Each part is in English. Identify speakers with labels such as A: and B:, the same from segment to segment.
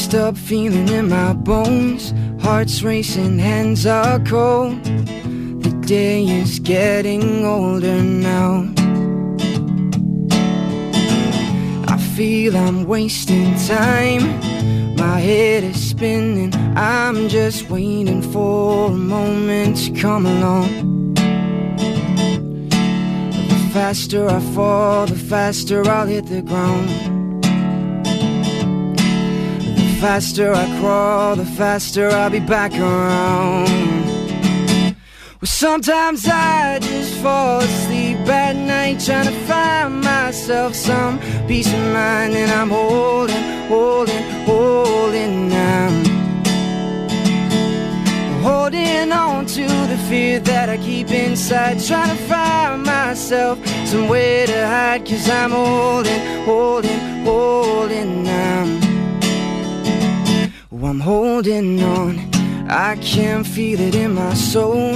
A: stop feeling in my bones. Heart's racing, hands are cold. The day is getting older now. I feel I'm wasting time. My head is spinning. I'm just waiting for a moment to come along. The faster I fall, the faster I'll hit the ground. The faster I crawl, the faster I'll be back around. Well, sometimes I just fall asleep at night, trying to find myself some peace of mind. And I'm holding on. Holding on to the fear that I keep inside, trying to find myself somewhere to hide. Cause I'm holding on. Oh, I'm holding on. I can feel it in my soul.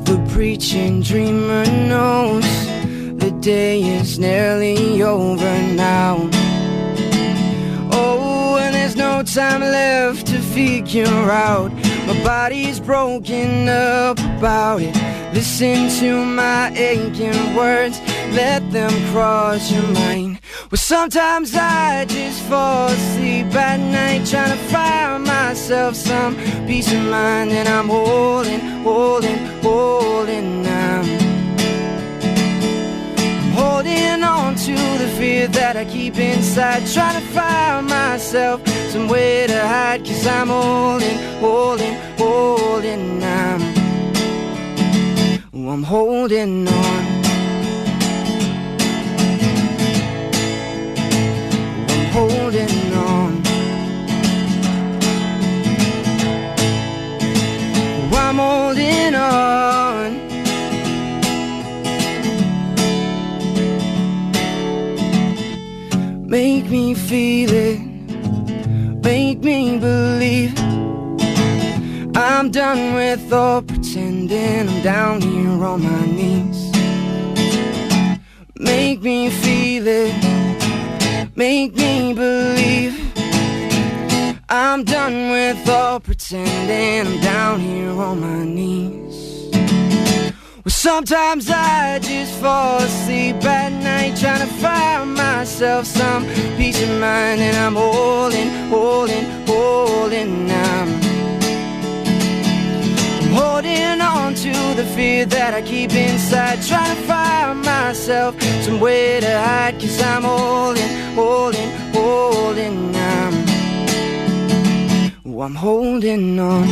A: The preaching dreamer knows the day is nearly over now. Oh, and there's no time left to figure out. My body's broken up about it. Listen to my aching words, let them cross your mind. Well, sometimes I just fall asleep at night, trying to find myself some peace of mind. And I'm holding on. I'm holding on to the fear that I keep inside, trying to find myself somewhere to hide. Cause I'm holding on. Oh, I'm holding on. Holding on. Oh, I'm holding on. Make me feel it, make me believe. I'm done with all pretending. I'm down here on my knees. Make me feel it, make me believe. I'm done with all pretending. I'm down here on my knees. Well, sometimes I just fall asleep at night, trying to find myself some peace of mind. And I'm holding on. I'm holding on to the fear that I keep inside, trying to find myself somewhere to hide. Cause I'm holding on. Oh, I'm holding on.